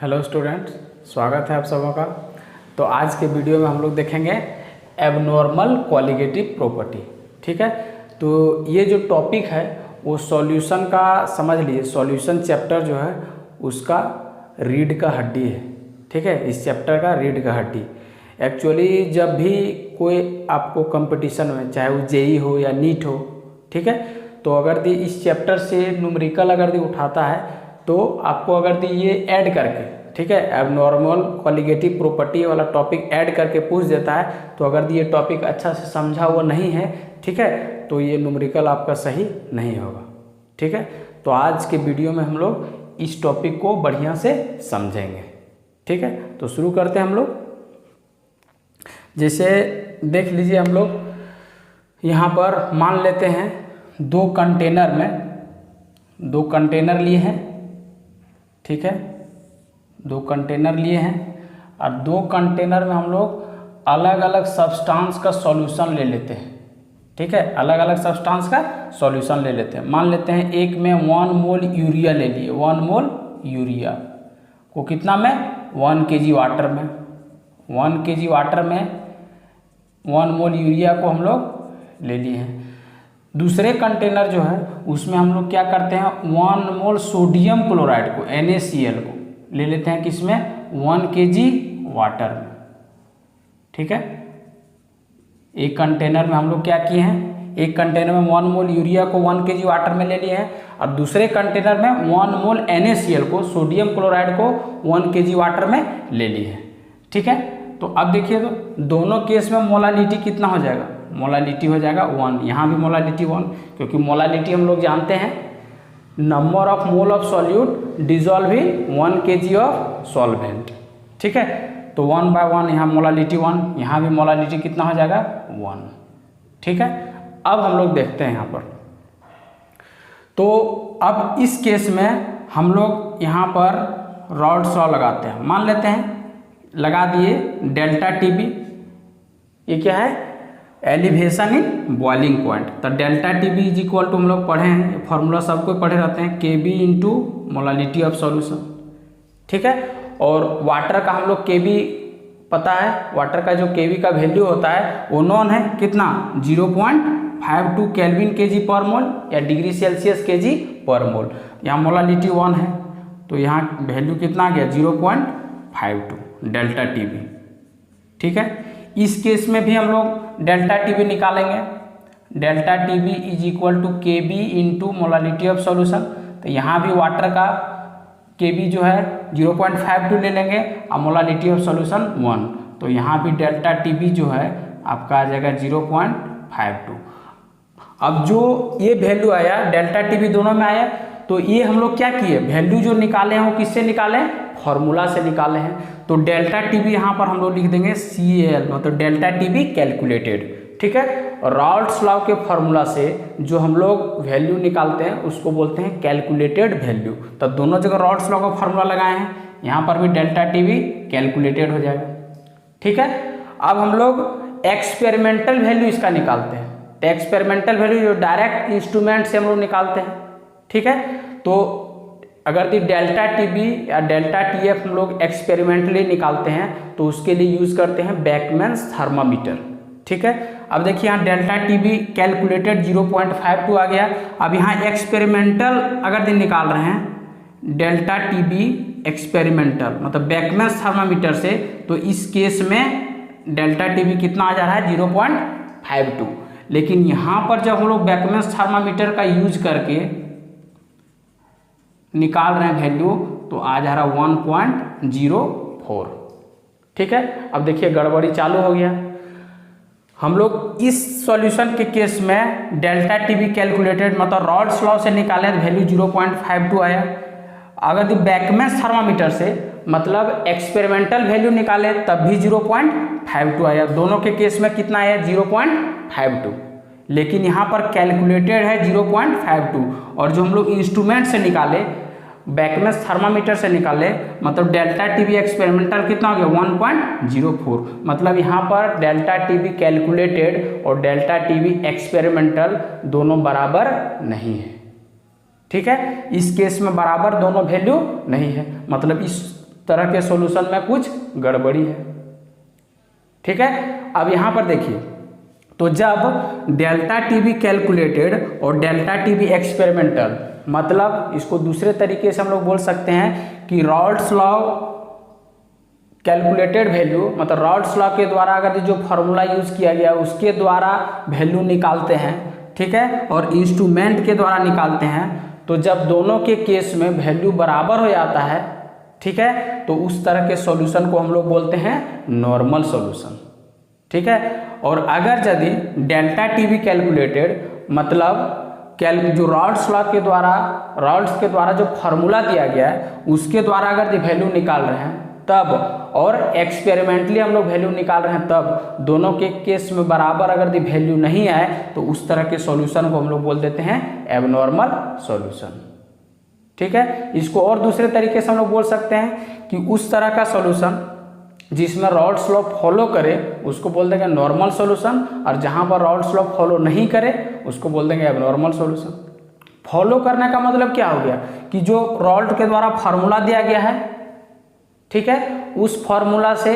Hello students, स्वागत है आप सबों का। तो आज के वीडियो में हम लोग देखेंगे एबनॉर्मल कॉलिगेटिव प्रॉपर्टी। ठीक है, तो ये जो टॉपिक है वो सॉल्यूशन का समझ लिए। सॉल्यूशन चैप्टर जो है उसका रीढ़ का हड्डी है। ठीक है, इस चैप्टर का रीढ़ का हड्डी। एक्चुअली जब भी कोई आपको कंपटीशन में, चाहे वो जेई हो या नीट हो, ठीक है, तो अगर दी इस चैप्टर से न्यूमेरिकल अगर दी उठाता है तो आपको अगर दी ये ऐड करके, ठीक है, एबनॉर्मल कॉलिगेटिव प्रॉपर्टी वाला टॉपिक ऐड करके पूछ देता है, तो अगर दी ये टॉपिक अच्छा से समझा हुआ नहीं है, ठीक है, तो ये न्यूमेरिकल आपका सही नहीं होगा। ठीक है, तो आज के वीडियो में हम लोग इस टॉपिक को बढ़िया से समझेंगे। ठीक है, तो शुरू करते हैं हम लोग। जैसे देख लीजिए, हम लोग यहाँ पर मान लेते हैं दो कंटेनर लिए हैं। ठीक है, दो कंटेनर लिए हैं और दो कंटेनर में हम लोग अलग अलग सब्सटेंस का सॉल्यूशन ले लेते हैं। ठीक है, अलग अलग सब्सटेंस का सॉल्यूशन ले लेते हैं। मान लेते हैं एक में 1 मोल यूरिया ले लिए। 1 मोल यूरिया को कितना में 1 kg वाटर में 1 kg वाटर में 1 मोल यूरिया को हम लोग ले लिए हैं। दूसरे कंटेनर जो है उसमें हम लोग क्या करते हैं, 1 मोल सोडियम क्लोराइड को NaCl को ले लेते हैं किसमें 1 kg वाटर में। ठीक है, एक कंटेनर में हम लोग क्या किए हैं, एक कंटेनर में 1 मोल यूरिया को 1 kg वाटर में ले लिए हैं और दूसरे कंटेनर में 1 मोल NaCl को, सोडियम क्लोराइड को 1 kg वाटर में ले लिए हैं। ठीक है, तो अब देखिए, तो दोनों केस में मोलालिटी कितना हो जाएगा, मोलालिटी हो जाएगा 1। यहाँ भी मोलालिटी 1, क्योंकि मोलालिटी हम लोग जानते हैं number of mole of solute dissolve in 1 kg of solvent. ठीक है, तो 1/1 यहाँ मोलालिटी 1, यहाँ भी मोलालिटी कितना हो जाएगा 1। ठीक है, अब हम लोग देखते हैं यहाँ पर। तो अब इस केस में हम लोग यहाँ पर रॉल्स लॉ लगाते हैं। मान लेते हैं, लगा दिए डेल्टा टीबी। ये क्या है, एलिवेशन इन बॉइलिंग पॉइंट। तो delta TB is equal to हम लोग पढ़े हैं, फॉर्मूला सबको पढ़े रहते हैं, KB into molality of solution. ठीक है, और वाटर का हम लोग केबी पता है, वाटर का जो केबी का वैल्यू होता है वो नॉन है कितना 0.52 केल्विन केजी पर मोल या डिग्री सेल्सियस केजी पर मोल। यहाँ मोलालिटी 1 है तो यहाँ वैल्यू कितना आ गया 0.52 डेल्टा टीबी। ठीक है, इस केस में भी हम लोग डेल्टा टीबी निकालेंगे। Delta TB is equal to KB into molality of solution. तो यहाँ भी वाटर का केबी जो है 0.52 ले लेंगे और मोलालिटी ऑफ सॉल्यूशन 1। तो यहाँ भी डेल्टा टीबी जो है आपका आ जाएगा 0.52। अब जो ये वैल्यू आया डेल्टा टीबी दोनों में आया, तो ये हम लोग क्या किए, वैल्यू जो निकाले हैं वो किससे निकाले, फॉर्मूला से निकाले हैं। तो डेल्टा टीबी यहाँ पर हम लोग लिख देंगे CAL, मतलब डेल्टा टीबी कैलकुलेटेड। ठीक है, और रॉल्स लॉ के फॉर्मूला से जो हम लोग वैल्यू निकालते हैं उसको बोलते हैं कैलकुलेटेड वैल्यू। तो दोनों जगह रॉल्स लॉ का फॉर्मूला लगाए हैं, यहाँ पर भी डेल्टा टीबी कैलकुलेटेड हो जाएगा। ठीक है, अब हम लोग एक्सपेरिमेंटल वैल्यू इसका निकालते हैं। तो एक्सपेरिमेंटल वैल्यू जो डायरेक्ट इंस्ट्रूमेंट से हम लोग निकालते हैं। ठीक है, तो अगर दी डेल्टा टीबी या डेल्टा टीएफ हम लोग एक्सपेरिमेंटली निकालते हैं तो उसके लिए यूज करते हैं बेकमैन्स थर्मामीटर। ठीक है, अब देखिए यहाँ डेल्टा टीबी कैलकुलेटेड 0.52 आ गया। अब यहाँ एक्सपेरिमेंटल अगर दिन निकाल रहे हैं डेल्टा टीबी एक्सपेरिमेंटल मतलब बेकमैन्स थर्मामीटर से, तो इस केस में डेल्टा टीबी कितना आ जा रहा है 0.52। लेकिन यहाँ पर जब हम लोग बेकमैन्स थर्मामीटर का यूज करके निकाल रहे हैं वैल्यू, तो आ जा रहा 1.04। ठीक है, अब देखिए गड़बड़ी चालू हो गया। हम लोग इस सॉल्यूशन के केस में डेल्टा टीबी कैलकुलेटेड मतलब रॉल्स लॉ से निकाले तो वैल्यू 0.52 आया। अगर बेकमैन्स थर्मामीटर से मतलब एक्सपेरिमेंटल वैल्यू निकाले तब भी 0.52 आया। दोनों के केस में कितना आया 0.52, लेकिन यहाँ पर कैलकुलेटेड है 0.52। और जो हम लोग इंस्ट्रूमेंट से निकाले बेकमैन्स थर्मामीटर से निकाले मतलब डेल्टा टीबी एक्सपेरिमेंटल कितना हो गया 1.04। मतलब यहाँ पर डेल्टा टीबी कैलकुलेटेड और डेल्टा टीबी एक्सपेरिमेंटल दोनों बराबर नहीं है। ठीक है, इस केस में बराबर दोनों वैल्यू नहीं है, मतलब इस तरह के सॉल्यूशन में कुछ गड़बड़ी है। ठीक है, अब यहाँ पर देखिए, तो जब डेल्टा टी बी कैलकुलेटेड और डेल्टा टी बी एक्सपेरिमेंटल, मतलब इसको दूसरे तरीके से हम लोग बोल सकते हैं कि रॉल्ड्स लॉ कैलकुलेटेड वैल्यू, मतलब रॉल्ड्स लॉ के द्वारा अगर जो फार्मूला यूज किया गया उसके द्वारा वैल्यू निकालते हैं, ठीक है, और इंस्ट्रूमेंट के द्वारा निकालते हैं, तो जब दोनों के केस में वैल्यू बराबर हो जाता है, ठीक है, तो उस तरह के सॉल्यूशन को हम लोग बोलते हैं नॉर्मल सॉल्यूशन। ठीक है, और अगर यदि डेल्टा टी बी कैलकुलेटेड, मतलब जो रॉल्ड्स लॉ के द्वारा, रॉल्ड्स के द्वारा जो फार्मूला दिया गया है उसके द्वारा अगर वैल्यू निकाल रहे हैं तब, और एक्सपेरिमेंटली हम लोग वैल्यू निकाल रहे हैं तब, दोनों के केस में बराबर अगर वैल्यू नहीं आए तो उस तरह के सॉल्यूशन को हम लोग बोल देते हैं एबनॉर्मल सॉल्यूशन। ठीक है, इसको और दूसरे तरीके से हम लोग बोल सकते हैं कि उस तरह का सॉल्यूशन जिसमें रॉल्ड्स लॉ फॉलो करे उसको बोल देंगे नॉर्मल सॉल्यूशन, और जहाँ पर रॉल्ड्स लॉ फॉलो नहीं करे उसको बोल देंगे एबनॉर्मल सॉल्यूशन। फॉलो करने का मतलब क्या हो गया कि जो रॉल्ड के द्वारा फार्मूला दिया गया है, ठीक है, उस फार्मूला से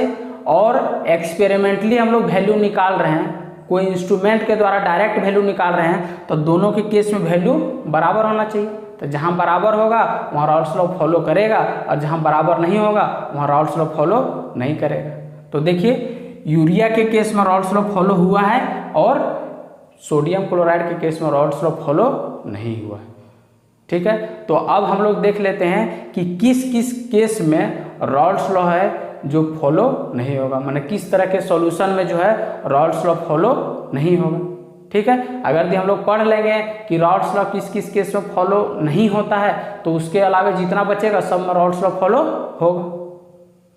और एक्सपेरिमेंटली हम लोग वैल्यू निकाल रहे हैं, कोई इंस्ट्रूमेंट के द्वारा डायरेक्ट वैल्यू निकाल रहे हैं, तो दोनों के केस में वैल्यू बराबर होना चाहिए। तो जहाँ बराबर होगा वहाँ रॉल्ड्स लॉ फॉलो करेगा, और जहाँ बराबर नहीं होगा वहाँ रॉल्ड्स लॉ फॉलो नहीं करेगा। तो देखिए, यूरिया के केस में रॉल्ड्स लॉ फॉलो हुआ है और सोडियम क्लोराइड के केस में रॉल्ड्स लॉ फॉलो नहीं हुआ है। ठीक है, तो अब हम लोग देख लेते हैं कि किस किस केस में रॉल्ड्स लॉ है जो फॉलो नहीं होगा, माने किस तरह के सॉल्यूशन में जो है रॉल्ड्स लॉ फॉलो नहीं होगा। ठीक है, अगर हम लोग पढ़ लेंगे कि रॉल्ड्स लॉ किस किस केस में फॉलो नहीं होता है तो उसके अलावा जितना बचेगा सब में रॉल्ड्स लॉ फॉलो होगा।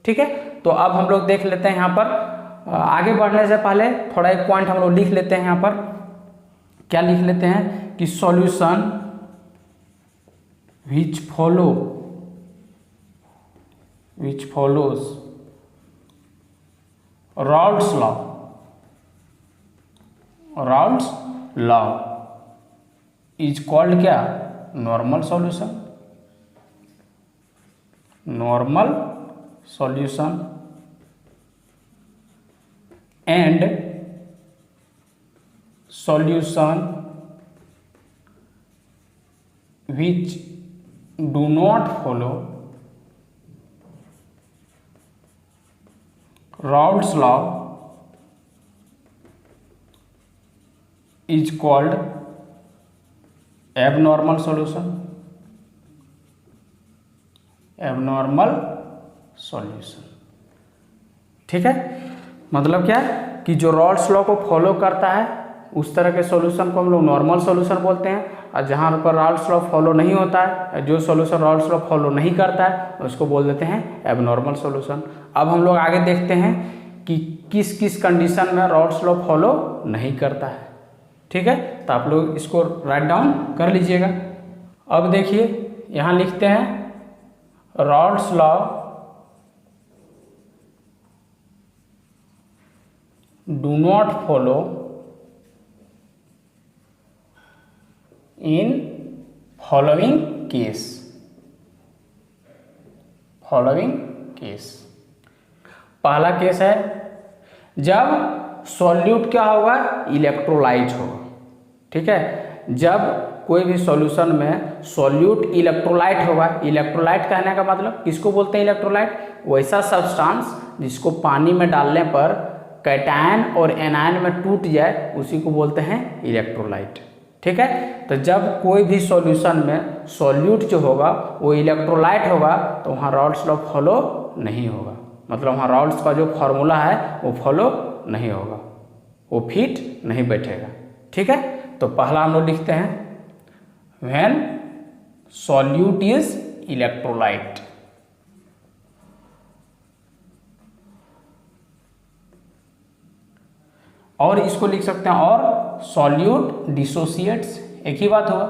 ठीक है, तो अब हम लोग देख लेते हैं यहाँ पर, आगे बढ़ने से पहले थोड़ा एक पॉइंट हम लोग लिख लेते हैं। यहाँ पर क्या लिख लेते हैं कि solution which follows Raoult's law is called क्या, normal solution. Normal solution and solution which do not follow Raoult's law is called abnormal solution। abnormal solution। ठीक है, मतलब क्या कि जो रॉल्ड्स लॉ को फॉलो करता है उस तरह के सॉल्यूशन को हम लोग नॉर्मल सॉल्यूशन बोलते हैं, और जहाँ पर रॉल्ड्स लॉ फॉलो नहीं होता है, जो सॉल्यूशन रॉल्ड्स लॉ फॉलो नहीं करता है उसको बोल देते हैं एबनॉर्मल सॉल्यूशन। अब हम लोग आगे देखते हैं कि किस किस कंडीशन में रॉल्ड्स लॉ फॉलो नहीं करता है। ठीक है, तो आप लोग इसको राइट डाउन कर लीजिएगा। अब देखिए, यहाँ लिखते हैं Raoult's law do not follow in following case. Following case, पहला केस है जब सॉल्यूट क्या होगा, इलेक्ट्रोलाइट होगा। ठीक है, जब कोई भी सॉल्यूशन में सॉल्यूट इलेक्ट्रोलाइट होगा, इलेक्ट्रोलाइट कहने का मतलब किसको बोलते हैं इलेक्ट्रोलाइट, वैसा सब्सटेंस जिसको पानी में डालने पर कैटायन और एनायन में टूट जाए उसी को बोलते हैं इलेक्ट्रोलाइट। ठीक है, तो जब कोई भी सॉल्यूशन में सॉल्यूट जो होगा वो इलेक्ट्रोलाइट होगा तो वहाँ रॉल्ड्स लॉ फॉलो नहीं होगा, मतलब वहाँ रॉल्ड्स का जो फॉर्मूला है वो फॉलो नहीं होगा, वो फिट नहीं बैठेगा। ठीक है, तो पहला हम लोग लिखते हैं व्हेन सॉल्यूट इज इलेक्ट्रोलाइट। और इसको लिख सकते हैं और सॉल्यूट डिसोसिएट्स, एक ही बात होगा।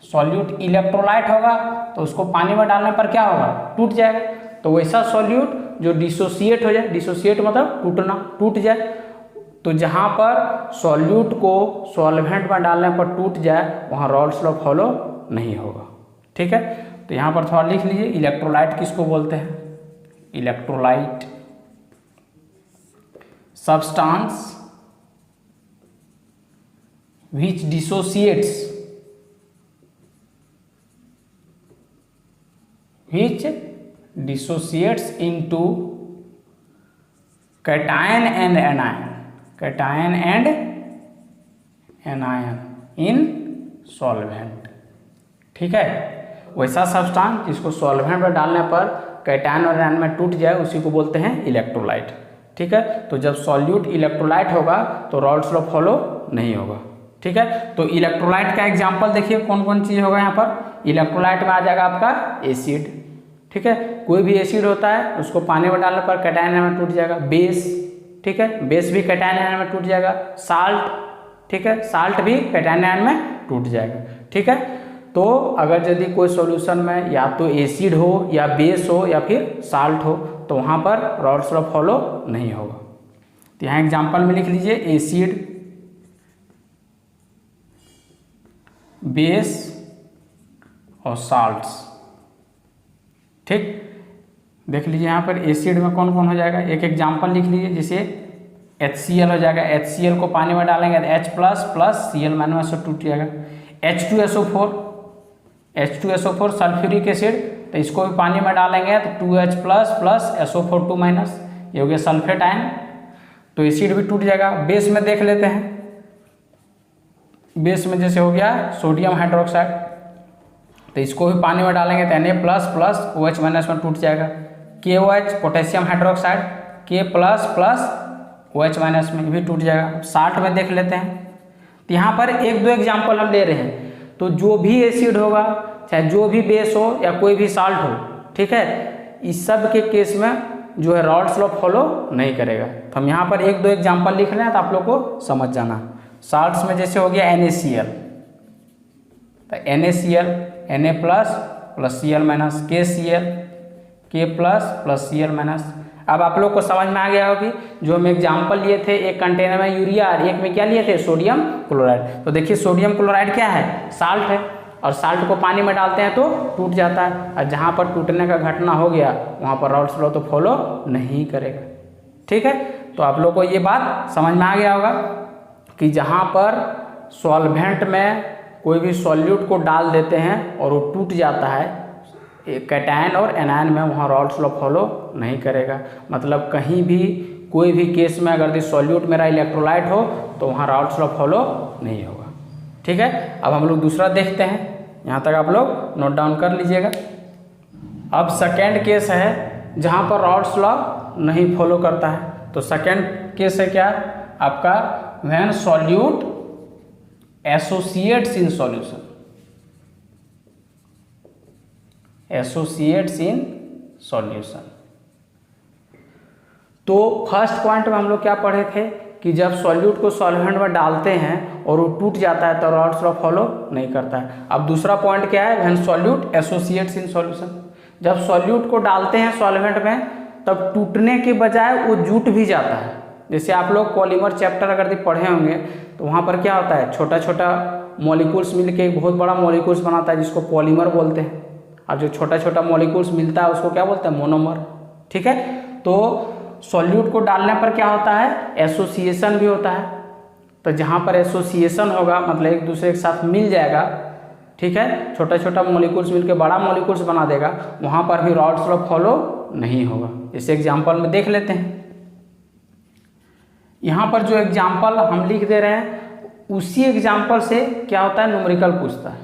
सॉल्यूट इलेक्ट्रोलाइट होगा तो उसको पानी में डालने पर क्या होगा, टूट जाएगा। तो वैसा सॉल्यूट जो डिसोसिएट हो जाए, डिसोसिएट मतलब टूटना, टूट जाए, तो जहाँ पर सॉल्यूट को सॉल्वेंट में डालने पर टूट जाए वहाँ रॉल्ड्स लॉ फॉलो नहीं होगा। ठीक है, तो यहाँ पर थोड़ा लिख लीजिए, इलेक्ट्रोलाइट किसको बोलते हैं? Electrolyte substance which dissociates into cation and anion in solvent। ठीक है, वैसा सब्सटेंस जिसको सॉल्वेंट में डालने पर कैटायन और एनायन में टूट जाए उसी को बोलते हैं इलेक्ट्रोलाइट। ठीक है, तो जब सॉल्यूट इलेक्ट्रोलाइट होगा तो रॉल्स लॉ फॉलो नहीं होगा। ठीक है, तो इलेक्ट्रोलाइट का एग्जांपल देखिए कौन कौन चीज़ होगा यहाँ पर। इलेक्ट्रोलाइट में आ जाएगा आपका एसिड। ठीक है, कोई भी एसिड होता है उसको पानी में डालने पर कैटायन एनायन में टूट जाएगा। बेस, ठीक है, बेस भी कैटायन एनायन में टूट जाएगा। साल्ट, ठीक है, साल्ट भी कैटायन एनायन में टूट जाएगा। ठीक है, तो अगर यदि कोई सॉल्यूशन में या तो एसिड हो या बेस हो या फिर साल्ट हो तो वहाँ पर रॉल्स लॉ फॉलो नहीं होगा। तो यहाँ एग्जांपल में लिख लीजिए एसिड, बेस और साल्ट्स। ठीक, देख लीजिए यहाँ पर एसिड में कौन कौन हो जाएगा, एक एग्जांपल लिख लीजिए। जैसे HCl हो जाएगा, HCl को पानी में डालेंगे तो H प्लस Cl माइनस से टूट जाएगा। H2SO4 सल्फ्यूरिक एसिड, तो इसको भी पानी में डालेंगे तो 2H प्लस SO4 2 माइनस, ये हो गया सल्फेट आयन, तो एसिड भी टूट जाएगा। बेस में देख लेते हैं, बेस में जैसे हो गया सोडियम हाइड्रोक्साइड, तो इसको भी पानी में डालेंगे तो Na प्लस OH माइनस में टूट जाएगा। KOH potassium hydroxide, K plus OH minus में भी टूट जाएगा। साल्ट में देख लेते हैं, तो यहाँ पर एक दो एग्जाम्पल हम ले रहे हैं। तो जो भी एसिड होगा, चाहे जो भी बेस हो या कोई भी साल्ट हो, ठीक है, इस सब के केस में जो है रॉल्स लॉ फॉलो नहीं करेगा। तो हम यहाँ पर एक दो एग्जाम्पल लिख रहे हैं तो आप लोग को समझ जाना। साल्ट्स में जैसे हो गया NaCl, तो NaCl Na plus Cl minus, KCl K plus Cl minus. अब आप लोग को समझ में आ गया होगा कि जो हम एग्जाम्पल लिए थे, एक कंटेनर में यूरिया और एक में क्या लिए थे, सोडियम क्लोराइड। तो देखिए सोडियम क्लोराइड क्या है, साल्ट है, और साल्ट को पानी में डालते हैं तो टूट जाता है, और जहाँ पर टूटने का घटना हो गया वहाँ पर रॉल्स लॉ तो फॉलो नहीं करेगा। ठीक है, तो आप लोग को ये बात समझ में आ गया होगा कि जहाँ पर सॉल्वेंट में कोई भी सॉल्यूट को डाल देते हैं और वो टूट जाता है कैटायन और एनायन में, वहाँ रॉल्स लॉ फॉलो नहीं करेगा। मतलब कहीं भी कोई भी केस में अगर सॉल्यूट मेरा इलेक्ट्रोलाइट हो तो वहाँ रॉल्स लॉ फॉलो नहीं होगा। ठीक है, अब हम लोग दूसरा देखते हैं, यहाँ तक आप लोग नोट डाउन कर लीजिएगा। अब सेकेंड केस है जहाँ पर रॉल्स लॉ नहीं फॉलो करता है। तो सेकेंड केस है क्या आपका, when solute associates in solution, associates in solution. तो फर्स्ट पॉइंट में हम लोग क्या पढ़े थे कि जब सॉल्यूट को सॉल्वेंट में डालते हैं और वो टूट जाता है तो रॉल्स लॉ फॉलो नहीं करता है। अब दूसरा पॉइंट क्या है, when solute associates in solution, जब सॉल्यूट को डालते हैं सॉल्वेंट में तब टूटने के बजाय वो जुट भी जाता है। जैसे आप लोग पॉलीमर चैप्टर अगर पढ़े होंगे तो वहाँ पर क्या होता है, छोटा छोटा मॉलिक्यूल्स मिलके एक बहुत बड़ा मॉलिक्यूल्स बनाता है जिसको पॉलीमर बोलते हैं। अब जो छोटा छोटा मॉलिक्यूल्स मिलता है उसको क्या बोलते हैं, मोनोमर। ठीक है, तो सॉल्यूट को डालने पर क्या होता है, एसोसिएशन भी होता है। तो जहाँ पर एसोसिएशन होगा मतलब एक दूसरे के साथ मिल जाएगा, ठीक है, छोटा छोटा मॉलिक्यूल्स मिलके बड़ा मॉलिक्यूल्स बना देगा, वहाँ पर भी रॉल्स लॉ फॉलो नहीं होगा। इस एग्जाम्पल में देख लेते हैं। यहाँ पर जो एग्जाम्पल हम लिख दे रहे हैं उसी एग्जाम्पल से क्या होता है, न्यूमेरिकल पूछता है।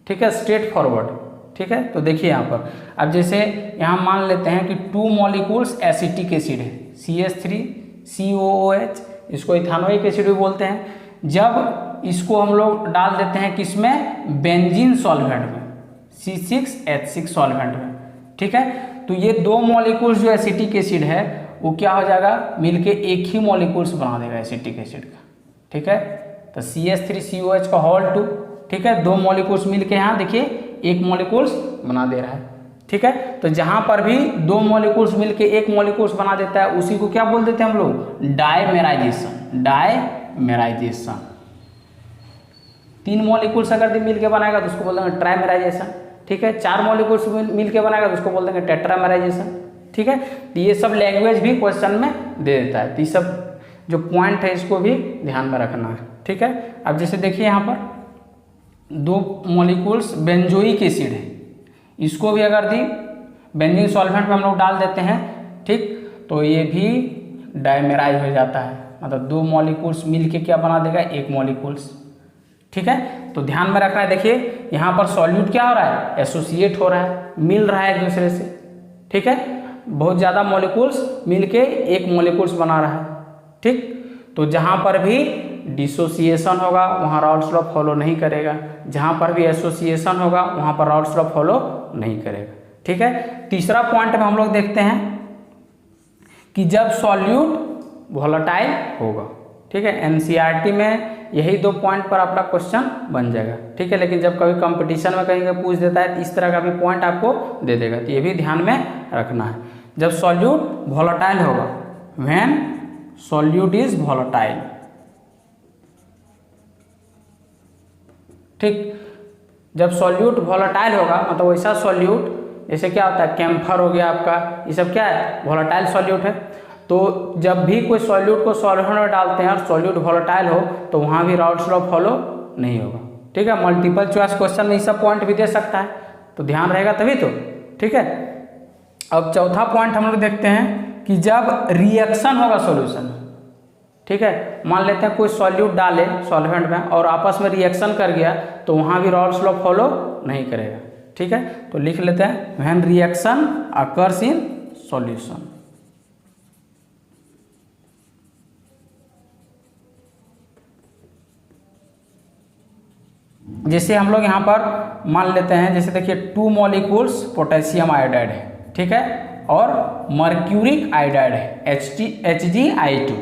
ठीक है, स्ट्रेट फॉरवर्ड। ठीक है, तो देखिए यहाँ पर अब जैसे यहाँ मान लेते हैं कि 2 मॉलिक्यूल्स एसिटिक एसिड है, CH3COOH, इसको इथानोइक एसिड भी बोलते हैं। जब इसको हम लोग डाल देते हैं किसमें, बेंजीन सॉल्वेंट में, C6H6 सॉल्वेंट में। ठीक है, तो ये 2 मॉलिक्यूल्स जो एसिटिक एसिड है वो क्या हो जाएगा, मिलके एक ही मॉलिक्यूल्स बना देगा एसिटिक एसिड का। ठीक है, तो CH3COH का होल 2, ठीक है, 2 मॉलिक्यूल्स मिलके यहाँ देखिए एक मॉलिक्यूल्स बना दे रहा है। ठीक है, तो जहां पर भी 2 मॉलिक्यूल्स मिलके एक मॉलिक्यूल्स बना देता है उसी को क्या बोल देते हैं हम लोग, डायमेराइजेशन। डायमेराइजेशन 3 मॉलिक्यूल्स अगर मिलके बनाएगा तो उसको बोलते हैं ट्राइमेराइजेशन। ठीक है, 4 मॉलिक्यूल्स मिल के बनाएगा तो उसको बोल देंगे टेट्रामेराइजेशन। ठीक है, तो ये सब लैंग्वेज भी क्वेश्चन में दे देता है, तो ये सब जो पॉइंट है इसको भी ध्यान में रखना है। ठीक है, अब जैसे देखिए यहाँ पर 2 मॉलिक्यूल्स बेंजोइक एसिड है, इसको भी अगर दी बेंजीन सॉल्वेंट में हम लोग डाल देते हैं, ठीक, तो ये भी डाइमेराइज हो जाता है, मतलब 2 मॉलिक्यूल्स मिल के क्या बना देगा, 1 मॉलिक्यूल्स। ठीक है, तो ध्यान में रखना है। देखिए यहाँ पर सॉल्यूट क्या हो रहा है, एसोसिएट हो रहा है, मिल रहा है एक दूसरे से। ठीक है, बहुत ज़्यादा मॉलिक्यूल्स मिलके 1 मॉलिक्यूल्स बना रहा है। ठीक, तो जहाँ पर भी डिसोसिएशन होगा वहाँ राउल्स लॉ फॉलो नहीं करेगा, जहाँ पर भी एसोसिएशन होगा वहाँ पर राउल्स लॉ फॉलो नहीं करेगा। ठीक है, तीसरा पॉइंट में हम लोग देखते हैं कि जब सॉल्यूट वोलेटाइल होगा। ठीक है, एनसीईआरटी में यही 2 पॉइंट पर आपका क्वेश्चन बन जाएगा। ठीक है, लेकिन जब कभी कंपटीशन में कहीं पूछ देता है तो इस तरह का भी पॉइंट आपको दे देगा, तो ये भी ध्यान में रखना है। जब सॉल्यूट वोलेटाइल होगा, व्हेन सॉल्यूट इज वोलेटाइल। ठीक, जब सॉल्यूट वोलेटाइल होगा मतलब वैसा सॉल्यूट जैसे क्या होता है, कैम्फर हो गया आपका, ये सब क्या है, वोलेटाइल सॉल्यूट है। तो जब भी कोई सॉल्यूट को सॉल्वेंट में डालते हैं और सॉल्यूट वोलेटाइल हो तो वहाँ भी राउल्स लॉ फॉलो नहीं होगा। ठीक है, मल्टीपल चॉइस क्वेश्चन में ये सब पॉइंट भी दे सकता है, तो ध्यान रहेगा तभी तो। ठीक है, अब चौथा पॉइंट हम लोग देखते हैं कि जब रिएक्शन होगा सॉल्यूशन। ठीक है, मान लेते हैं कोई सॉल्यूट डाले सॉल्वेंट में और आपस में रिएक्शन कर गया तो वहाँ भी राउल्स लॉ फॉलो नहीं करेगा। ठीक है, तो लिख लेते हैं when reaction occurs in solution. जैसे हम लोग यहाँ पर मान लेते हैं, जैसे देखिए 2 मॉलिक्यूल्स पोटेशियम आयोडाइड है, ठीक है, और मर्क्यूरिक आयोडाइड है HgI2।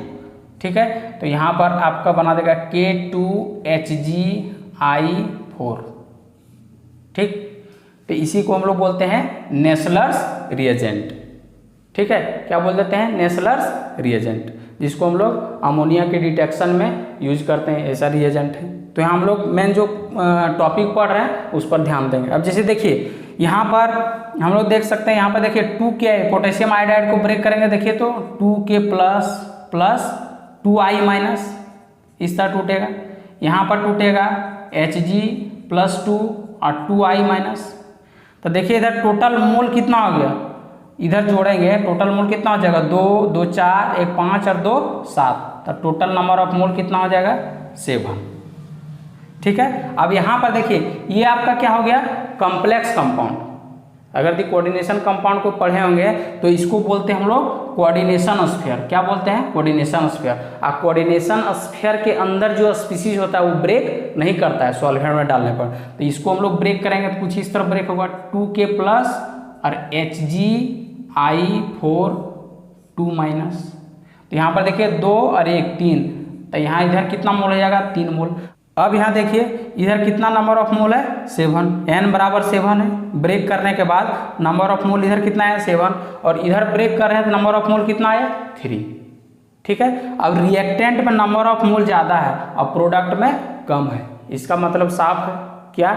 ठीक है, तो यहाँ पर आपका बना देगा K2HgI4। ठीक, तो इसी को हम लोग बोलते हैं नेस्लर्स रिएजेंट। ठीक है, क्या बोल देते हैं, नेस्लर्स रिएजेंट, जिसको हम लोग अमोनिया के डिटेक्शन में यूज करते हैं, ऐसा रिएजेंट है। तो यहाँ हम लोग मेन जो टॉपिक पढ़ रहे हैं उस पर ध्यान देंगे। अब जैसे देखिए यहाँ पर हम लोग देख सकते हैं, यहाँ पर देखिए 2K पोटेशियम आयोडाइड को ब्रेक करेंगे, देखिए तो 2K प्लस 2I- इस तरह टूटेगा। यहाँ पर टूटेगा Hg+2 और 2I-। तो देखिए इधर टोटल मोल कितना हो गया, इधर जोड़ेंगे टोटल मोल कितना हो जाएगा, 2 2 4 1 5 और 2 7, तो टोटल नंबर ऑफ मोल कितना हो जाएगा, 7। ठीक है, अब यहाँ पर देखिए ये आपका क्या हो गया, कॉम्प्लेक्स कंपाउंड। अगर दी कोऑर्डिनेशन कंपाउंड को पढ़े होंगे तो इसको बोलते हैं हम लोग कोऑर्डिनेशन स्फीयर। क्या बोलते हैं, कोऑर्डिनेशन स्फीयर। और कोऑर्डिनेशन स्फीयर के अंदर जो स्पीसीज होता है वो ब्रेक नहीं करता है सॉल्वेंट में डालने पर, तो इसको हम लोग ब्रेक करेंगे तो कुछ इस तरह ब्रेक होगा, 2K प्लस और HgI4 2-। तो यहाँ पर देखिए 2 और 1 3, तो यहाँ इधर कितना मोल हो जाएगा, 3 मोल। अब यहाँ देखिए इधर कितना नंबर ऑफ मोल है, 7, n बराबर 7 है। ब्रेक करने के बाद नंबर ऑफ मोल इधर कितना है, 7, और इधर ब्रेक कर रहे हैं तो नंबर ऑफ मोल कितना है, 3। ठीक है, अब रिएक्टेंट में नंबर ऑफ मोल ज़्यादा है और प्रोडक्ट में कम है, इसका मतलब साफ है क्या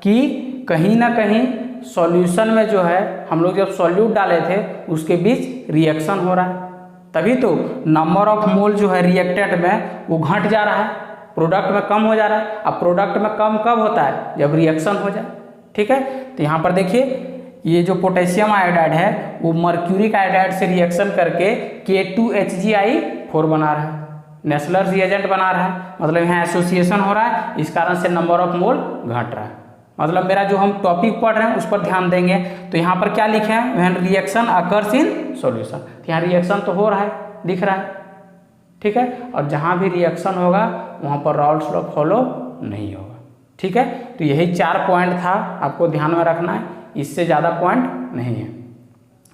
कि कहीं ना कहीं सॉल्यूशन में जो है हम लोग जब सॉल्यूट डाले थे उसके बीच रिएक्शन हो रहा है, तभी तो नंबर ऑफ मोल जो है रिएक्टेंट में वो घट जा रहा है, प्रोडक्ट में कम हो जा रहा है। अब प्रोडक्ट में कम कब होता है, जब रिएक्शन हो जाए। ठीक है, तो यहाँ पर देखिए ये जो पोटेशियम आयोडाइड है वो मर्क्यूरिक आयोडाइड से रिएक्शन करके K2HgI4 बना रहा है, नेस्लर रिएजेंट बना रहा है, मतलब यहाँ एसोसिएशन हो रहा है, इस कारण से नंबर ऑफ मोल घट रहा है। मतलब मेरा जो हम टॉपिक पढ़ रहे हैं उस पर ध्यान देंगे। तो यहाँ पर क्या लिखे हैं, when reaction occurs in solution, तो यहाँ रिएक्शन तो हो रहा है, दिख रहा है। ठीक है, और जहाँ भी रिएक्शन होगा वहाँ पर राउल्स लॉ फॉलो नहीं होगा। ठीक है, तो यही 4 पॉइंट था, आपको ध्यान में रखना है, इससे ज़्यादा पॉइंट नहीं है।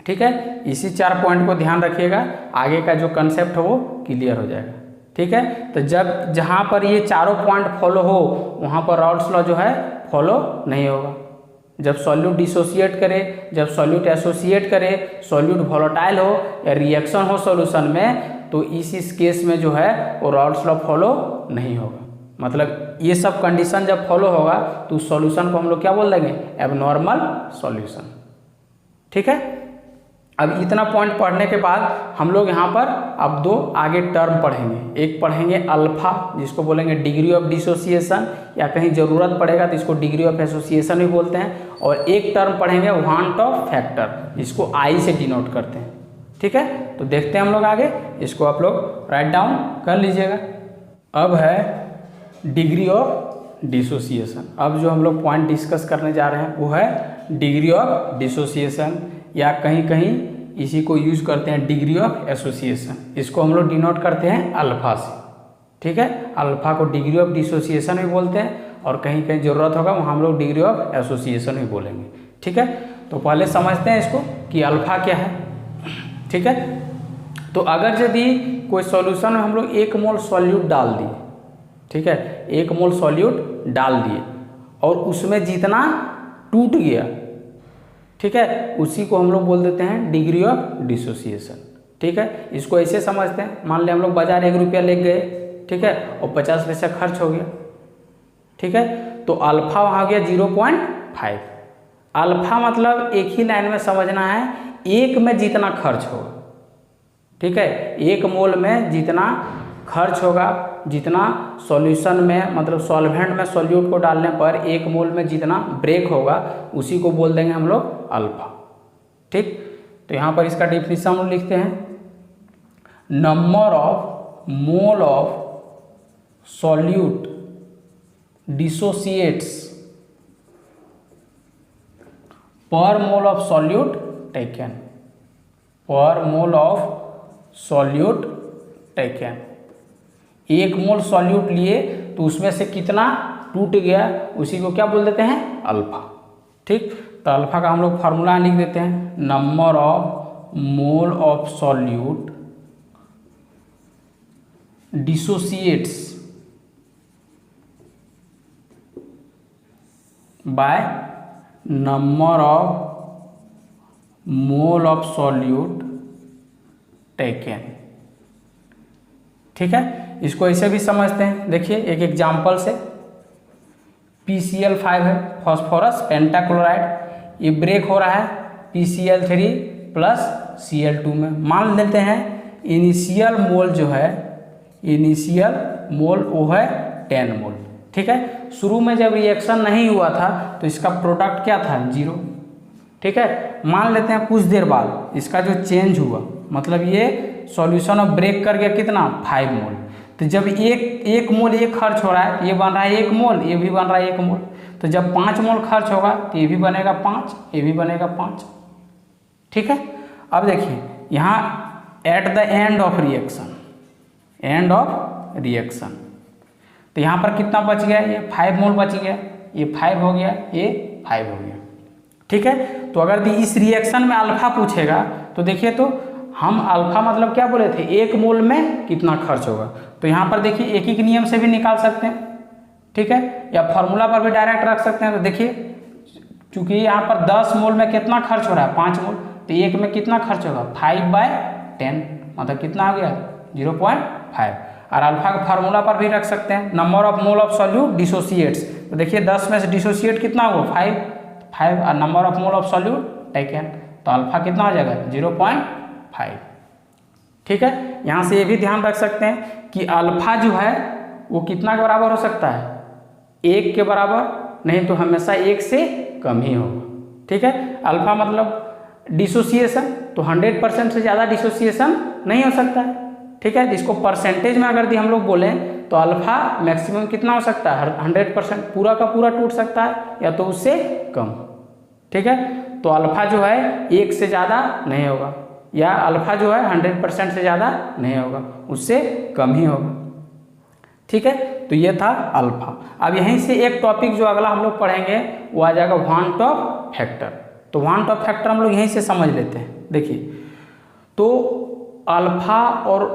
ठीक है, इसी 4 पॉइंट को ध्यान रखिएगा, आगे का जो कंसेप्ट हो वो क्लियर हो जाएगा। ठीक है, तो जब जहाँ पर ये चारों पॉइंट फॉलो हो वहाँ पर राउल्स लॉ जो है फॉलो नहीं होगा। जब सॉल्यूट डिसोसिएट करे, जब सॉल्यूट एसोसिएट करे, सॉल्यूट वोलेटाइल हो या रिएक्शन हो सॉल्यूशन में, तो इस केस में जो है वो राउल्स लॉ फॉलो नहीं होगा। मतलब ये सब कंडीशन जब फॉलो होगा तो उस सॉल्यूशन को हम लोग क्या बोल देंगे, एबनॉर्मल सॉल्यूशन। ठीक है, अब इतना पॉइंट पढ़ने के बाद हम लोग यहाँ पर अब दो आगे टर्म पढ़ेंगे। एक पढ़ेंगे अल्फा, जिसको बोलेंगे डिग्री ऑफ डिसोसिएशन, या कहीं ज़रूरत पड़ेगा तो इसको डिग्री ऑफ एसोसिएशन भी बोलते हैं। और एक टर्म पढ़ेंगे वांट ऑफ फैक्टर, जिसको आई से डिनोट करते हैं। ठीक है, तो देखते हैं हम लोग आगे, इसको आप लोग राइट डाउन कर लीजिएगा। अब है डिग्री ऑफ डिसोसिएशन। अब जो हम लोग पॉइंट डिस्कस करने जा रहे हैं वो है डिग्री ऑफ डिसोसिएशन, या कहीं कहीं इसी को यूज करते हैं डिग्री ऑफ एसोसिएशन। इसको हम लोग डिनोट करते हैं अल्फा से। ठीक है, अल्फा को डिग्री ऑफ डिसोसिएशन भी बोलते हैं, और कहीं कहीं ज़रूरत होगा वहाँ हम लोग डिग्री ऑफ एसोसिएशन भी बोलेंगे। ठीक है, तो पहले समझते हैं इसको कि अल्फा क्या है। ठीक है, तो अगर यदि कोई सॉल्यूशन में हम लोग 1 मोल सॉल्यूट डाल दिए, ठीक है, 1 मोल सॉल्यूट डाल दिए और उसमें जितना टूट गया, ठीक है, उसी को हम लोग बोल देते हैं डिग्री ऑफ डिसोसिएशन। ठीक है, इसको ऐसे समझते हैं, मान लें हम लोग बाजार 1 रुपया ले गए, ठीक है, और 50 पैसा खर्च हो गया। ठीक है, तो अल्फा वहाँ गया 0.5। अल्फा मतलब एक ही लाइन में समझना है, एक में जितना खर्च होगा। ठीक है, 1 मोल में जितना खर्च होगा, जितना सॉल्यूशन में मतलब सॉल्वेंट में सॉल्यूट को डालने पर 1 मोल में जितना ब्रेक होगा, उसी को बोल देंगे हम लोग अल्फा। ठीक, तो यहाँ पर इसका डेफिनेशन हम लिखते हैं, number of mole of solute dissociates पर मोल ऑफ सॉल्यूट टेकन, पर मोल of solute taken. 1 mole solute लिए तो उसमें से कितना टूट गया, उसी को क्या बोल देते हैं, अल्फा। ठीक, तो अल्फा का हम लोग फार्मूला लिख देते हैं, number of mole of solute dissociates by number of mole of solute taken. ठीक है, इसको ऐसे भी समझते हैं, देखिए एक एग्जाम्पल से, PCl5 है, फॉस्फोरस पेंटाक्लोराइड, ये ब्रेक हो रहा है PCl3 प्लस Cl2 में। मान लेते हैं इनिशियल मोल जो है, इनिशियल मोल वो है 10 मोल। ठीक है, शुरू में जब रिएक्शन नहीं हुआ था तो इसका प्रोडक्ट क्या था, 0। ठीक है, मान लेते हैं कुछ देर बाद इसका जो चेंज हुआ, मतलब ये सॉल्यूशन ऑफ ब्रेक कर गया कितना, 5 मोल। तो जब एक मोल ये खर्च हो रहा है, ये बन रहा है 1 मोल, ये भी बन रहा है 1 मोल, तो जब 5 मोल खर्च होगा तो ये भी बनेगा 5, ये भी बनेगा 5। ठीक है, अब देखिए यहाँ at the end of reaction, end of reaction, तो यहाँ पर कितना बच गया, ये 5 मोल बच गया, ये 5 हो गया, ये 5 हो गया। ठीक है, तो अगर इस रिएक्शन में अल्फा पूछेगा तो देखिए, तो हम अल्फा मतलब क्या बोले थे, 1 मोल में कितना खर्च होगा, तो यहाँ पर देखिए एक ही नियम से भी निकाल सकते हैं। ठीक है, या फॉर्मूला पर भी डायरेक्ट रख सकते हैं। तो देखिए चूंकि यहाँ पर 10 मोल में कितना खर्च हो रहा है, 5 मोल, तो 1 में कितना खर्च होगा, 5/10, मतलब कितना हो गया, 0.5। और अल्फा का फार्मूला पर भी रख सकते हैं, number of mole of solute dissociates, तो देखिए 10 में से डिसोसिएट कितना होगा, 5 और number of mole of solute taken, तो अल्फा कितना हो जाएगा, 0.5। ठीक है, यहाँ से ये भी ध्यान रख सकते हैं कि अल्फा जो है वो कितना के बराबर हो सकता है, 1 के बराबर, नहीं तो हमेशा 1 से कम ही होगा। ठीक है, अल्फा मतलब डिसोसिएशन, तो 100% से ज़्यादा डिसोसिएशन नहीं हो सकता है। ठीक है, इसको परसेंटेज में अगर हम लोग बोलें तो अल्फा मैक्सिमम कितना हो सकता है, 100%, पूरा का पूरा टूट सकता है, या तो उससे कम। ठीक है, तो अल्फा जो है 1 से ज़्यादा नहीं होगा, या अल्फा जो है 100% से ज़्यादा नहीं होगा, उससे कम ही होगा। ठीक है, तो ये था अल्फा। अब यहीं से एक टॉपिक जो अगला हम लोग पढ़ेंगे वो आ जाएगा वांट ऑफ फैक्टर। तो वांट ऑफ फैक्टर हम लोग यहीं से समझ लेते हैं। देखिए, तो अल्फा और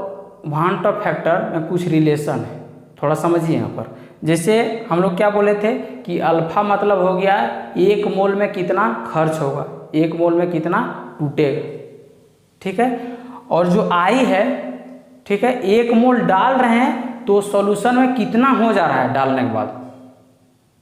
वांट ऑफ फैक्टर में कुछ रिलेशन है, थोड़ा समझिए यहाँ पर। जैसे हम लोग क्या बोले थे कि अल्फा मतलब हो गया 1 मोल में कितना खर्च होगा, 1 मोल में कितना टूटेगा। ठीक है, और जो आई है, ठीक है, 1 मोल डाल रहे हैं तो सॉल्यूशन में कितना हो जा रहा है डालने के बाद,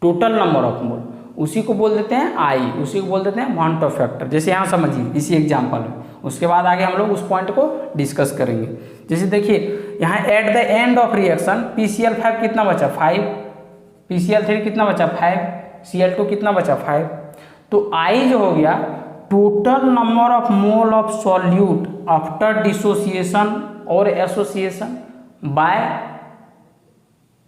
टोटल नंबर ऑफ मोल, उसी को बोल देते हैं आई, उसी को बोल देते हैं वॉन टॉप फैक्टर। जैसे यहाँ समझिए इसी एग्जाम्पल में, उसके बाद आगे हम लोग उस पॉइंट को डिस्कस करेंगे। जैसे देखिए यहाँ at the end of reaction PCl5 कितना बचा 5, PCl3 कितना बचा 5, Cl2 कितना बचा 5। तो आई जो हो गया total number of mole of solute after dissociation और association by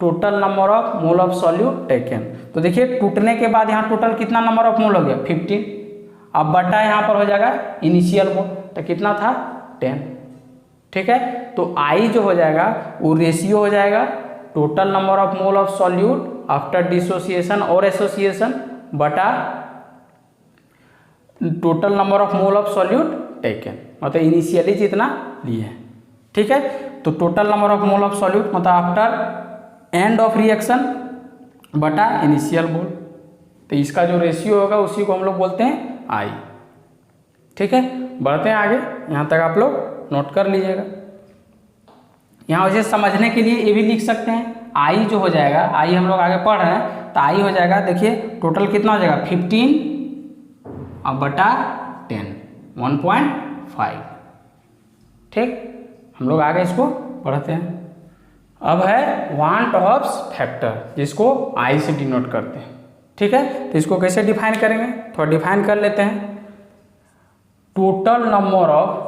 total number of mole of solute taken. तो देखिए टूटने के बाद यहाँ टोटल कितना नंबर ऑफ मोल हो गया 15, अब बटा यहाँ पर हो जाएगा इनिशियल मोल, तो कितना था 10। ठीक है, तो आई जो हो जाएगा वो रेशियो हो जाएगा total number of mole of solute after dissociation और एसोसिएशन बटा total number of mole of solute taken, मतलब इनिशियली जितना लिए हैं। ठीक है, तो total number of mole of solute मतलब आफ्टर एंड ऑफ रिएक्शन बटा इनिशियल मोल, तो इसका जो रेशियो होगा उसी को हम लोग बोलते हैं आई। ठीक है, बढ़ते हैं आगे, यहाँ तक आप लोग नोट कर लीजिएगा। यहाँ वैसे समझने के लिए ये भी लिख सकते हैं, आई जो हो जाएगा, आई हम लोग आगे पढ़ रहे हैं तो आई हो जाएगा, देखिए टोटल कितना हो जाएगा 15 अब बटा 10 1.5। ठीक, हम लोग आगे इसको पढ़ते हैं। अब है वॉन टॉप फैक्टर, जिसको आई से डिनोट करते हैं। ठीक है, तो इसको कैसे डिफाइन करेंगे, थोड़ा डिफाइन कर लेते हैं। Total number of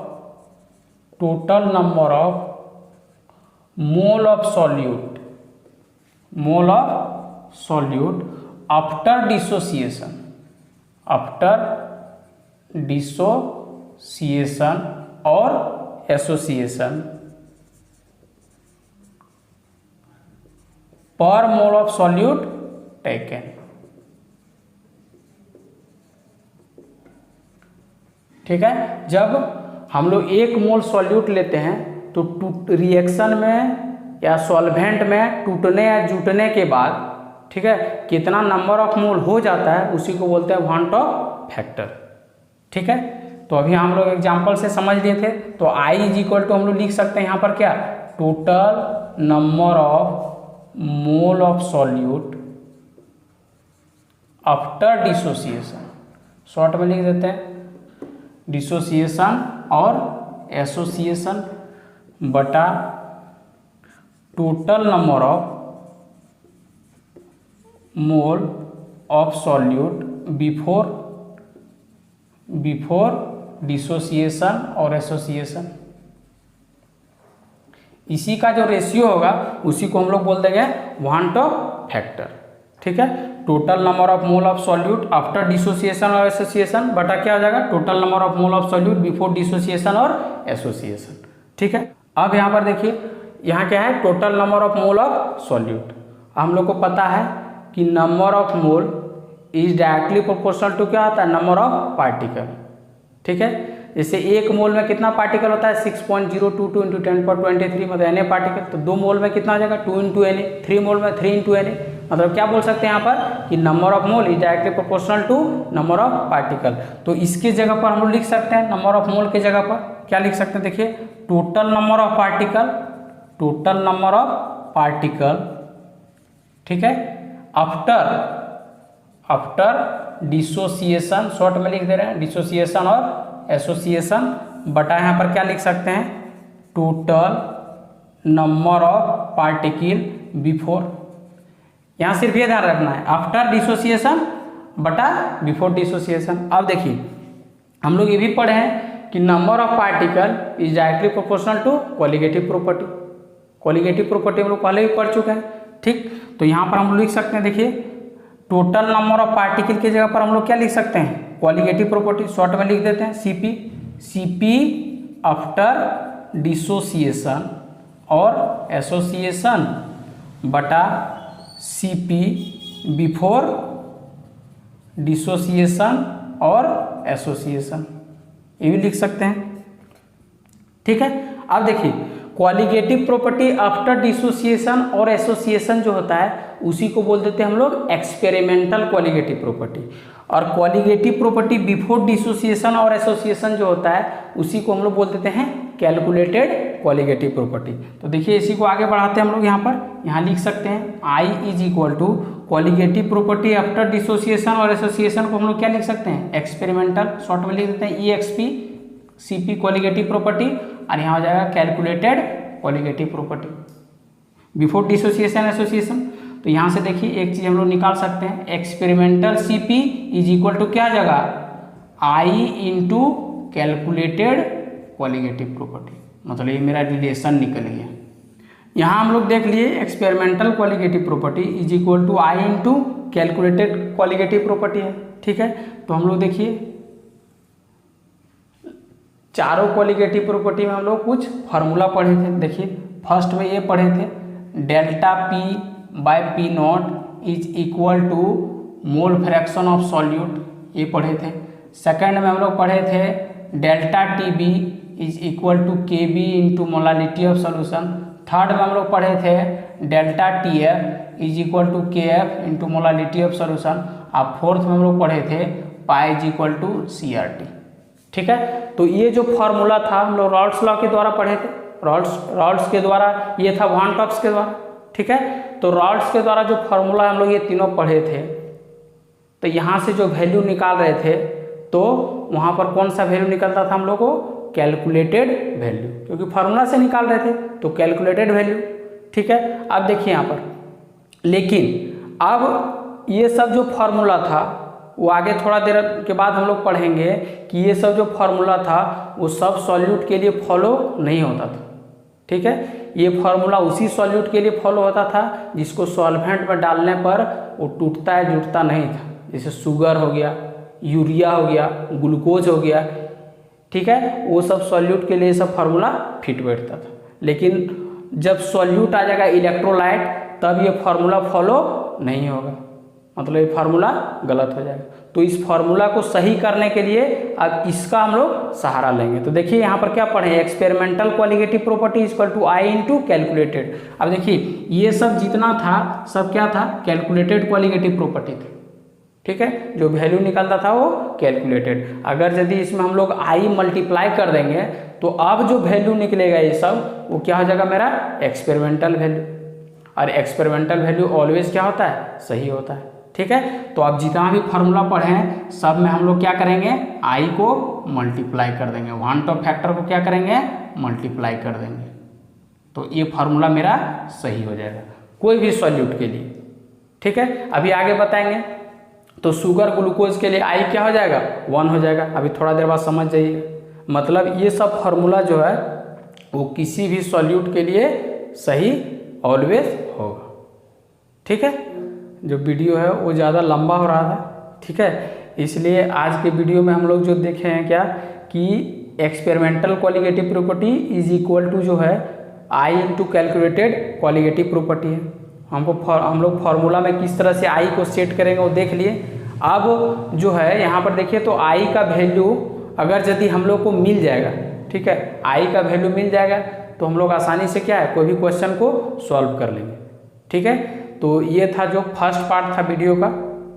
mole of solute after dissociation और एसोसिएशन पर मोल ऑफ सॉल्यूट टेकन। ठीक है, जब हम लोग 1 मोल सॉल्यूट लेते हैं तो रिएक्शन में या सॉल्वेंट में टूटने या जुटने के बाद, ठीक है, कितना नंबर ऑफ मोल हो जाता है उसी को बोलते हैं वॉन टॉप फैक्टर। ठीक है, तो अभी हम लोग एग्जांपल से समझ लिए थे, तो आई इज इक्वल टू हम लोग लिख सकते हैं यहाँ पर क्या, total number of mole of solute after dissociation, short में लिख देते हैं डिसोसिएशन और एसोसिएशन बटा total number of mole of solute before dissociation और एसोसिएशन। इसी का जो रेशियो होगा उसी को हम लोग बोल देंगे वॉन टॉप फैक्टर। ठीक है, total number of mole of solute after dissociation और एसोसिएशन बटा क्या हो जाएगा, total number of mole of solute before dissociation और एसोसिएशन। ठीक है, अब यहाँ पर देखिए यहाँ क्या है, total number of mole of solute. हम लोग को पता है कि number of mole is directly proportional to क्या होता है, नंबर ऑफ पार्टिकल। ठीक है, जैसे 1 मोल में कितना पार्टिकल होता है 6.022 × 10⁻23 मतलब Na पार्टिकल, तो 2 मोल में कितना हो जाएगा 2 × Na, 3 मोल में 3 × Na, मतलब क्या बोल सकते हैं यहाँ पर कि number of mole is directly proportional to number of particle. तो इसकी जगह पर हम लोग लिख सकते हैं, नंबर ऑफ मोल की जगह पर क्या लिख सकते हैं, देखिए टोटल नंबर ऑफ पार्टिकल, ठीक है, आफ्टर डिसोसिएशन, शॉर्ट में लिख दे रहे हैं डिसोसिएशन और एसोसिएशन बटा यहाँ पर क्या लिख सकते हैं, total number of particle before. यहाँ सिर्फ ये ध्यान रखना है आफ्टर डिसोसिएशन बटा बिफोर डिसोसिएशन। अब देखिए हम लोग ये भी पढ़े हैं कि number of particle is directly proportional to colligative property. Colligative property हम लोग पहले भी पढ़ चुके हैं। ठीक, तो यहाँ पर हम लोग लिख सकते हैं, देखिए टोटल नंबर ऑफ पार्टिकल की जगह पर हम लोग क्या लिख सकते हैं, कोलिगेटिव प्रॉपर्टी, शॉर्ट में लिख देते हैं सीपी आफ्टर डिसोसिएशन और एसोसिएशन बटा सीपी बिफोर डिसोसिएशन और एसोसिएशन, ये भी लिख सकते हैं। ठीक है, अब देखिए क्वालिगेटिव प्रॉपर्टी आफ्टर डिसोसिएशन और एसोसिएशन जो होता है उसी को बोल देते हैं हम लोग एक्सपेरिमेंटल क्वालिगेटिव प्रॉपर्टी, और क्वालिगेटिव प्रॉपर्टी बिफोर डिसोसिएशन और एसोसिएशन जो होता है उसी को हम लोग बोल देते हैं कैलकुलेटेड कॉलिगेटिव प्रॉपर्टी। तो देखिए इसी को आगे बढ़ाते हैं हम लोग, यहाँ लिख सकते हैं i is equal to colligative property after dissociation, और एसोसिएशन को हम लोग क्या लिख सकते हैं, एक्सपेरिमेंटल, शॉर्ट में लिख देते हैं EXP CP कॉलिगेटिव प्रॉपर्टी, और यहाँ हो जाएगा calculated colligative property before dissociation association. तो यहाँ से देखिए एक चीज़ हम लोग निकाल सकते हैं, experimental CP is equal to क्या जगह i into calculated colligative property, मतलब ये मेरा रिलेशन निकल गया। यहाँ हम लोग देख लिए experimental colligative property is equal to i into calculated colligative property है, ठीक है। तो हम लोग देखिए चारों कॉलिगेटिव प्रॉपर्टी में हम लोग कुछ फार्मूला पढ़े थे। देखिए फर्स्ट में ये पढ़े थे delta P by P not is equal to mole fraction of solute, ये पढ़े थे। सेकंड में हम लोग पढ़े थे delta TB is equal to KB into molality of solution. Third में हम लोग पढ़े थे delta TF is equal to KF into molality of solution. अब फोर्थ में हम लोग पढ़े थे pi is equal to CRT, ठीक है। तो ये जो फॉर्मूला था हम लोग रॉल्स लॉ के द्वारा पढ़े थे, रॉल्स के द्वारा, ये था वॉन टॉप्स के द्वारा, ठीक है। तो रॉल्स के द्वारा जो फॉर्मूला हम लोग ये तीनों पढ़े थे, तो यहाँ से जो वैल्यू निकाल रहे थे तो वहाँ पर कौन सा वैल्यू निकलता था हम लोग को, कैलकुलेटेड वैल्यू, क्योंकि फार्मूला से निकाल रहे थे तो कैलकुलेटेड वैल्यू, ठीक है। अब देखिए यहाँ पर, लेकिन अब ये सब जो फार्मूला था वो आगे थोड़ा देर के बाद हम लोग पढ़ेंगे कि ये सब जो फार्मूला था वो सब सॉल्यूट के लिए फॉलो नहीं होता था, ठीक है। ये फार्मूला उसी सॉल्यूट के लिए फॉलो होता था जिसको सॉल्वेंट में डालने पर वो टूटता है जुटता नहीं था, जैसे शुगर हो गया, यूरिया हो गया, ग्लूकोज हो गया, ठीक है। वो सब सॉल्यूट के लिए सब फार्मूला फिट बैठता था। लेकिन जब सॉल्यूट आ जाएगा इलेक्ट्रोलाइट तब ये फार्मूला फॉलो नहीं होगा, मतलब ये फार्मूला गलत हो जाएगा। तो इस फार्मूला को सही करने के लिए अब इसका हम लोग सहारा लेंगे। तो देखिए यहाँ पर क्या पढ़े, experimental colligative property is equal to i into calculated. अब देखिए ये सब जितना था सब क्या था, कैलकुलेटेड कॉलिगेटिव प्रॉपर्टी थी, ठीक है। जो वैल्यू निकलता था वो कैलकुलेटेड। अगर यदि इसमें हम लोग आई मल्टीप्लाई कर देंगे तो अब जो वैल्यू निकलेगा ये सब वो क्या हो जाएगा, मेरा एक्सपेरिमेंटल वैल्यू। और एक्सपेरिमेंटल वैल्यू ऑलवेज क्या होता है, सही होता है, ठीक है। तो अब जितना भी फार्मूला पढ़े हैं सब में हम लोग क्या करेंगे, आई को मल्टीप्लाई कर देंगे, वन टॉप फैक्टर को क्या करेंगे, मल्टीप्लाई कर देंगे। तो ये फार्मूला मेरा सही हो जाएगा कोई भी सॉल्यूट के लिए, ठीक है। अभी आगे बताएंगे। तो शुगर ग्लूकोज के लिए आई क्या हो जाएगा, 1 हो जाएगा। अभी थोड़ा देर बाद समझ जाइएगा। मतलब ये सब फार्मूला जो है वो किसी भी सॉल्यूट के लिए सही ऑलवेज होगा, ठीक है। जो वीडियो है वो ज़्यादा लंबा हो रहा था, ठीक है, इसलिए आज के वीडियो में हम लोग जो देखे हैं क्या कि experimental colligative property is equal to जो है i into calculated colligative property है। हम लोग फार्मूला में किस तरह से आई को सेट करेंगे वो देख लिए। अब जो है यहाँ पर देखिए तो आई का वैल्यू अगर यदि हम लोग को मिल जाएगा, ठीक है, आई का वैल्यू मिल जाएगा तो हम लोग आसानी से क्या है कोई भी क्वेश्चन को सॉल्व कर लेंगे, ठीक है। तो ये था जो फर्स्ट पार्ट था वीडियो का।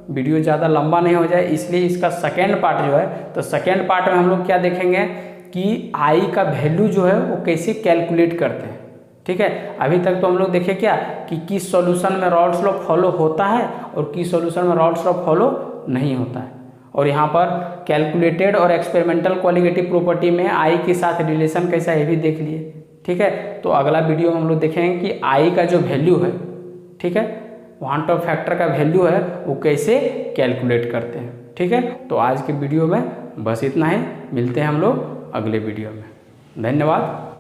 वीडियो ज़्यादा लंबा नहीं हो जाए इसलिए इसका सेकेंड पार्ट जो है, तो सेकेंड पार्ट में हम लोग क्या देखेंगे कि आई का वैल्यू जो है वो कैसे कैलकुलेट करते हैं, ठीक है। अभी तक तो हम लोग देखे क्या कि किस सॉल्यूशन में रॉल्स लॉ फॉलो होता है और किस सॉल्यूशन में रॉल्स लॉ फॉलो नहीं होता है। और यहाँ पर कैलकुलेटेड और एक्सपेरिमेंटल कॉलिगेटिव प्रॉपर्टी में आई के साथ रिलेशन कैसा है ये भी देख लिए, ठीक है। तो अगला वीडियो में हम लोग देखेंगे कि आई का जो वैल्यू है, ठीक है, वन टॉप फैक्टर का वैल्यू है वो कैसे कैलकुलेट करते हैं, ठीक है। तो आज के वीडियो में बस इतना ही, मिलते हैं हम लोग अगले वीडियो में। धन्यवाद।